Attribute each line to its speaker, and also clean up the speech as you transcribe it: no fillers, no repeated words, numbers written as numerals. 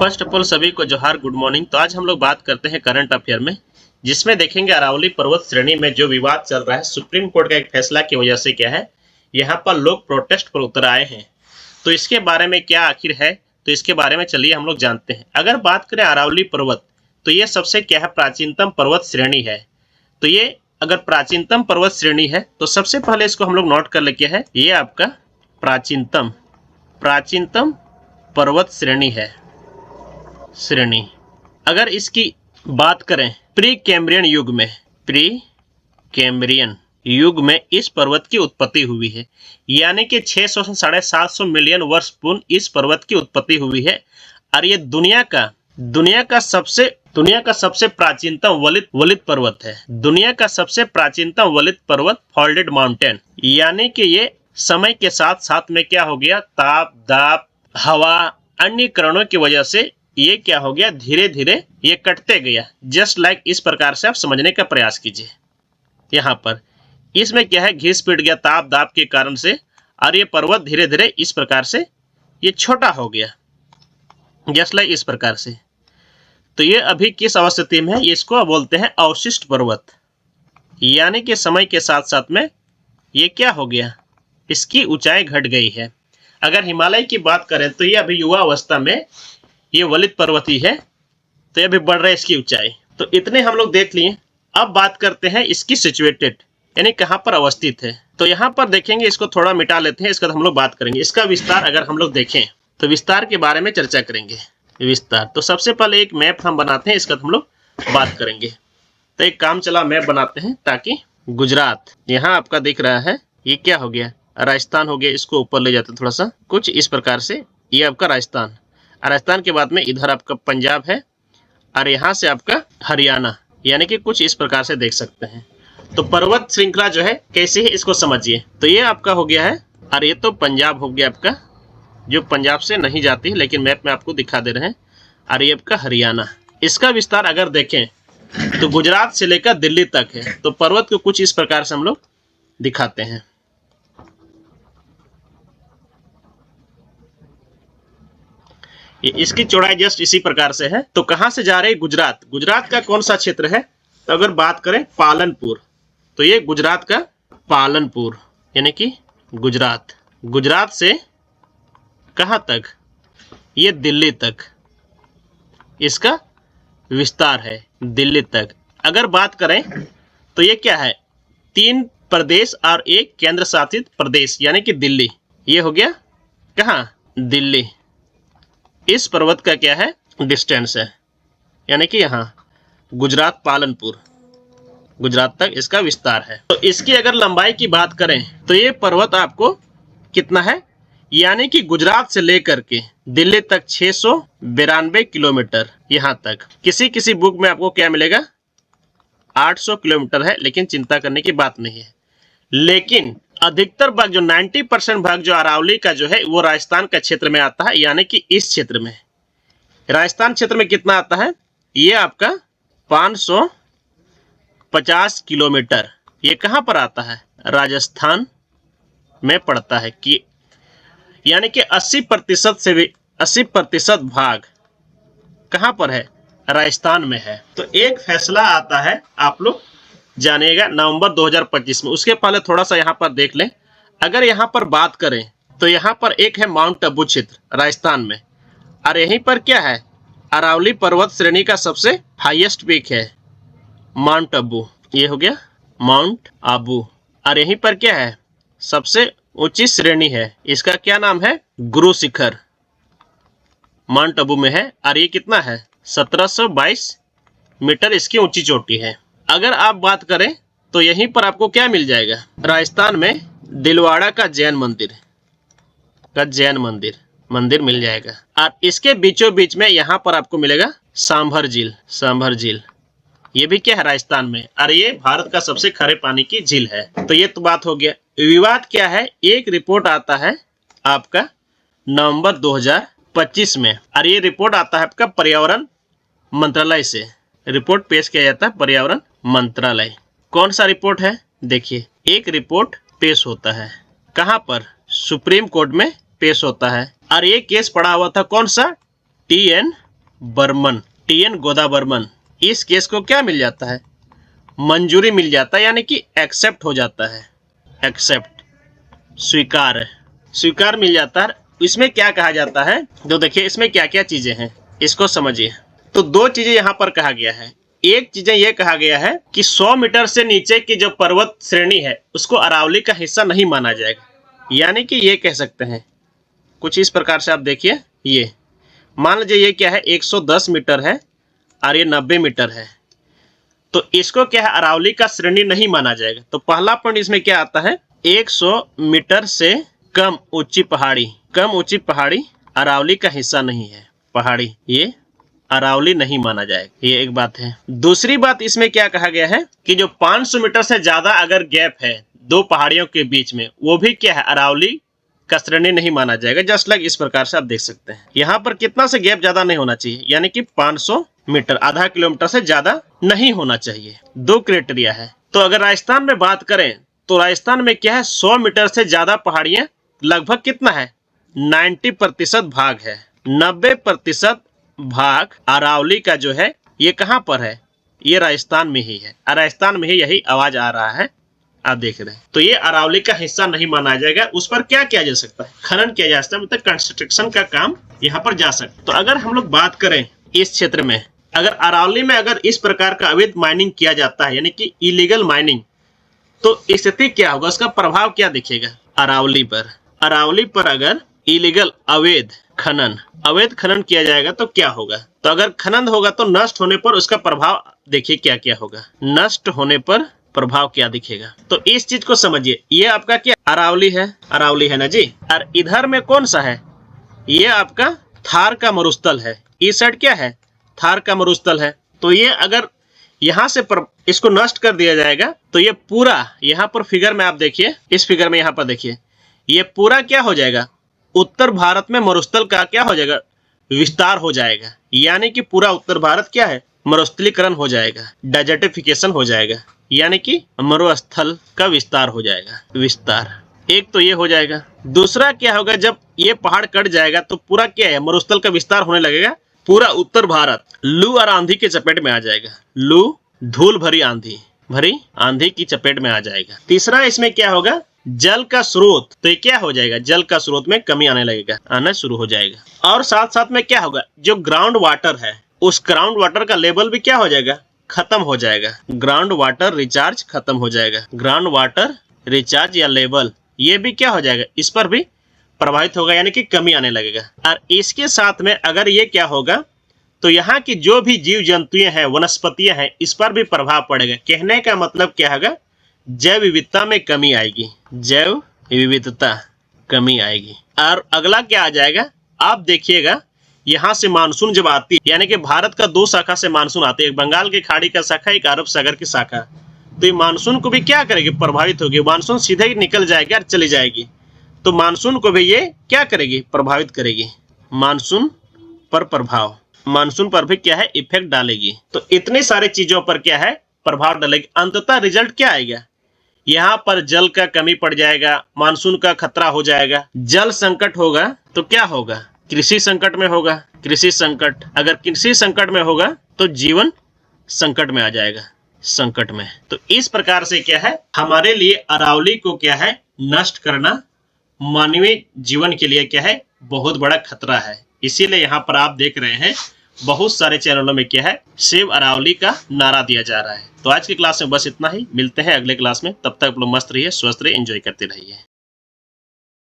Speaker 1: First of all सभी को जोहार, गुड मॉर्निंग। तो आज हम लोग बात करते हैं करंट अफेयर में, जिसमें देखेंगे अरावली पर्वत श्रेणी में जो विवाद चल रहा है, सुप्रीम कोर्ट का एक फैसला की वजह से क्या है, यहाँ पर लोग प्रोटेस्ट पर उतर आए हैं। तो इसके बारे में क्या आखिर है, तो इसके बारे में चलिए हम लोग जानते हैं। अगर बात करें अरावली पर्वत, तो ये सबसे क्या है, प्राचीनतम पर्वत श्रेणी है। तो ये अगर प्राचीनतम पर्वत श्रेणी है तो सबसे पहले इसको हम लोग नोट कर ले, क्या है ये आपका प्राचीनतम पर्वत श्रेणी है। अगर इसकी बात करें प्री कैम्ब्रियन युग में इस पर्वत की उत्पत्ति हुई है, यानी कि 600 से 750 मिलियन वर्ष पूर्व इस पर्वत की उत्पत्ति हुई है। और ये दुनिया का सबसे प्राचीनतम वलित पर्वत है। दुनिया का सबसे प्राचीनतम वलित पर्वत, फोल्डेड माउंटेन, यानी कि ये समय के साथ साथ में क्या हो गया, ताप, दाब, हवा, अन्य कारणों की वजह से ये क्या हो गया, धीरे धीरे ये कटते गया। जस्ट लाइक इस प्रकार से आप समझने का प्रयास कीजिए। यहाँ पर इसमें क्या है, घिस पिट गया ताप दाब के कारण से, और ये पर्वत धीरे धीरे इस प्रकार से ये छोटा हो गया, जस्ट लाइक इस प्रकार से। तो ये अभी किस अवस्थिति में है, इसको बोलते हैं अवशिष्ट पर्वत, यानी कि समय के साथ साथ में ये क्या हो गया, इसकी ऊंचाई घट गई है। अगर हिमालय की बात करें तो ये अभी युवा अवस्था में ये वलित पर्वत ही है, तो ये भी बढ़ रहा है इसकी ऊंचाई। तो इतने हम लोग देख लिए। अब बात करते हैं इसकी सिचुएटेड, यानी कहाँ पर अवस्थित है। तो यहाँ पर देखेंगे, इसको थोड़ा मिटा लेते हैं, इसका हम लोग बात करेंगे। इसका विस्तार अगर हम लोग देखें तो विस्तार के बारे में चर्चा करेंगे। विस्तार तो सबसे पहले एक मैप हम बनाते हैं, इसका हम लोग बात करेंगे। तो एक काम चला मैप बनाते हैं, ताकि गुजरात यहाँ आपका दिख रहा है, ये क्या हो गया, राजस्थान हो गया। इसको ऊपर ले जाते थोड़ा सा, कुछ इस प्रकार से। ये आपका राजस्थान के बाद में इधर आपका पंजाब है, और यहाँ से आपका हरियाणा, यानी कि कुछ इस प्रकार से देख सकते हैं। तो पर्वत श्रृंखला जो है कैसी है, इसको समझिए। तो ये आपका हो गया है, और ये तो पंजाब हो गया आपका, जो पंजाब से नहीं जाती है, लेकिन मैप में आपको दिखा दे रहे हैं। और ये आपका हरियाणा। इसका विस्तार अगर देखें तो गुजरात से लेकर दिल्ली तक है। तो पर्वत को कुछ इस प्रकार से हम लोग दिखाते हैं। इसकी चौड़ाई जस्ट इसी प्रकार से है। तो कहां से जा रहे हैं, गुजरात का कौन सा क्षेत्र है, तो अगर बात करें पालनपुर, तो ये गुजरात का पालनपुर, यानी कि गुजरात से कहां तक, ये दिल्ली तक इसका विस्तार है, दिल्ली तक। अगर बात करें तो ये क्या है, 3 प्रदेश और 1 केंद्र शासित प्रदेश, यानी कि दिल्ली। ये हो गया कहां, दिल्ली। इस पर्वत का क्या है, डिस्टेंस है, यानी कि यहाँ गुजरात पालनपुर, गुजरात तक इसका विस्तार है। तो इसकी अगर लंबाई की बात करें तो ये पर्वत आपको कितना है, यानी कि गुजरात से लेकर के दिल्ली तक 692 किलोमीटर। यहाँ तक किसी बुक में आपको क्या मिलेगा, 800 किलोमीटर है, लेकिन चिंता करने की बात नहीं है। लेकिन अधिकतर भाग, जो 90% भाग जो अरावली का जो है, वो राजस्थान का क्षेत्र में आता है, यानी कि इस क्षेत्र में। राजस्थान क्षेत्र में कितना आता है, ये आपका 550 किलोमीटर। ये कहां पर आता है, राजस्थान में पड़ता है, कि यानी कि 80% से भी 80% भाग कहां पर है, राजस्थान में है। तो एक फैसला आता है, आप लोग जानिएगा, नवंबर 2025 में। उसके पहले थोड़ा सा यहाँ पर देख लें। अगर यहाँ पर बात करें तो यहाँ पर एक है माउंट आबू क्षेत्र राजस्थान में, और यहीं पर क्या है, अरावली पर्वत श्रेणी का सबसे हाईएस्ट पीक है माउंट आबू। ये हो गया माउंट आबू। और यहीं पर क्या है, सबसे ऊंची श्रेणी है, इसका क्या नाम है, गुरु शिखर, माउंट आबू में है। और ये कितना है, 1722 मीटर इसकी ऊंची चोटी है। अगर आप बात करें तो यहीं पर आपको क्या मिल जाएगा, राजस्थान में दिलवाड़ा का जैन मंदिर मिल जाएगा। और इसके बीचों बीच में यहाँ पर आपको मिलेगा सांभर झील। ये भी क्या है, राजस्थान में, और ये भारत का सबसे खारे पानी की झील है। तो ये तो बात हो गया। विवाद क्या है, एक रिपोर्ट आता है आपका नवंबर 2025 में, और ये रिपोर्ट आता है आपका पर्यावरण मंत्रालय से। रिपोर्ट पेश किया जाता है पर्यावरण मंत्रालय। कौन सा रिपोर्ट है, देखिए, एक रिपोर्ट पेश होता है कहां पर, सुप्रीम कोर्ट में पेश होता है। और ये केस पड़ा हुआ था कौन सा, TN बर्मन, TN गोदा बर्मन, इस केस को क्या मिल जाता है, मंजूरी मिल जाता है, यानी कि एक्सेप्ट हो जाता है, एक्सेप्ट, स्वीकार मिल जाता है। इसमें क्या कहा जाता है, तो देखिए इसमें क्या क्या चीजें हैं इसको समझिए। तो दो चीजें यहाँ पर कहा गया है। एक चीजें ये कहा गया है कि 100 मीटर से नीचे की जो पर्वत श्रेणी है उसको अरावली का हिस्सा नहीं माना जाएगा। यानी कि ये कह सकते हैं कुछ इस प्रकार से, आप देखिए ये मान लीजिए ये क्या है 110 मीटर है और ये 90 मीटर है, तो इसको क्या है अरावली का श्रेणी नहीं माना जाएगा। तो पहला पॉइंट इसमें क्या आता है, 100 मीटर से कम ऊंची पहाड़ी अरावली का हिस्सा नहीं है, पहाड़ी ये अरावली नहीं माना जाएगा, ये एक बात है। दूसरी बात इसमें क्या कहा गया है कि जो 500 मीटर से ज्यादा अगर गैप है दो पहाड़ियों के बीच में, वो भी क्या है अरावली का श्रेणी नहीं माना जाएगा। जस्ट लाइक इस प्रकार से आप देख सकते हैं, यहाँ पर कितना से गैप ज्यादा नहीं होना चाहिए, यानी कि 500 मीटर, आधा किलोमीटर से ज्यादा नहीं होना चाहिए। दो क्राइटेरिया है। तो अगर राजस्थान में बात करें तो राजस्थान में क्या है 100 मीटर से ज्यादा पहाड़ियां लगभग कितना है 90% भाग है, 90% भाग अरावली का जो है ये कहाँ पर है, ये राजस्थान में ही है। राजस्थान में ही यही आवाज आ रहा है, आप देख रहे हैं। तो ये अरावली का हिस्सा नहीं माना जाएगा। उस पर क्या किया जा सकता है, खनन किया जा सकता है, मतलब कंस्ट्रक्शन का काम यहाँ पर जा सकता है। तो अगर हम लोग बात करें इस क्षेत्र में, अगर अरावली में अगर इस प्रकार का अवैध माइनिंग किया जाता है, यानी कि इलीगल माइनिंग, तो स्थिति क्या होगा, उसका प्रभाव क्या दिखेगा अरावली पर अगर इलीगल अवैध खनन किया जाएगा तो क्या होगा। तो अगर खनन होगा तो नष्ट होने पर उसका प्रभाव देखिए क्या क्या होगा, नष्ट होने पर प्रभाव क्या दिखेगा। तो इस चीज को समझिए, ये आपका क्या अरावली है ना जी। और इधर में कौन सा है, ये आपका थार का मरुस्थल है। इस साइड क्या है, थार का मरुस्थल है। तो ये अगर यहाँ से इसको नष्ट कर दिया जाएगा तो ये पूरा यहाँ पर फिगर में आप देखिए, इस फिगर में यहाँ पर देखिए, ये पूरा क्या हो जाएगा, उत्तर भारत में मरुस्थल का क्या हो जाएगा, विस्तार हो जाएगा। यानी कि पूरा उत्तर भारत क्या है, मरुस्थलीकरण हो जाएगा, डेजर्टिफिकेशन हो जाएगा, यानी कि मरुस्थल का विस्तार हो जाएगा, विस्तार। एक तो ये हो जाएगा। दूसरा क्या होगा, जब ये पहाड़ कट जाएगा तो पूरा क्या है, मरुस्थल का विस्तार होने लगेगा, पूरा उत्तर भारत लू और आंधी के चपेट में आ जाएगा, लू धूल भरी आंधी की चपेट में आ जाएगा। तीसरा इसमें क्या होगा, जल का स्रोत, तो ये क्या हो जाएगा, जल का स्रोत में कमी आना शुरू हो जाएगा। और साथ साथ में क्या होगा, जो ग्राउंड वाटर है उस ग्राउंड वाटर का लेवल भी क्या हो जाएगा, खत्म हो जाएगा, ग्राउंड वाटर रिचार्ज खत्म हो जाएगा, ग्राउंड वाटर रिचार्ज या लेवल ये भी क्या हो जाएगा, इस पर भी प्रभावित होगा, यानी कि कमी आने लगेगा। और इसके साथ में अगर ये क्या होगा तो यहाँ की जो भी जीव जंतुएं हैं, वनस्पतियां हैं, इस पर भी प्रभाव पड़ेगा। कहने का मतलब क्या होगा, जैव विविधता में कमी आएगी, जैव विविधता कमी आएगी। और अगला क्या आ जाएगा, आप देखिएगा यहाँ से मानसून जब आती है, यानी कि भारत का दो शाखा से मानसून आती है, एक बंगाल की खाड़ी का शाखा, एक अरब सागर की शाखा। तो ये मानसून को भी क्या करेगी, प्रभावित होगी। मानसून सीधे ही निकल जाएगी और चली जाएगी, तो मानसून को भी ये क्या करेगी, प्रभावित करेगी। मानसून पर प्रभाव, मानसून पर भी क्या है, इफेक्ट डालेगी। तो इतने सारे चीजों पर क्या है, प्रभाव डालेगी। अंततः रिजल्ट क्या आएगा, यहाँ पर जल का कमी पड़ जाएगा, मानसून का खतरा हो जाएगा, जल संकट होगा तो क्या होगा, कृषि संकट में होगा, कृषि संकट, अगर कृषि संकट में होगा तो जीवन संकट में आ जाएगा, संकट में। तो इस प्रकार से क्या है, हमारे लिए अरावली को क्या है, नष्ट करना मानवीय जीवन के लिए क्या है, बहुत बड़ा खतरा है। इसीलिए यहाँ पर आप देख रहे हैं बहुत सारे चैनलों में क्या है, सेव अरावली का नारा दिया जा रहा है। तो आज की क्लास में बस इतना ही, मिलते हैं अगले क्लास में। तब तक आप लोग मस्त रहिए, स्वस्थ रहिए, एंजॉय करते रहिए।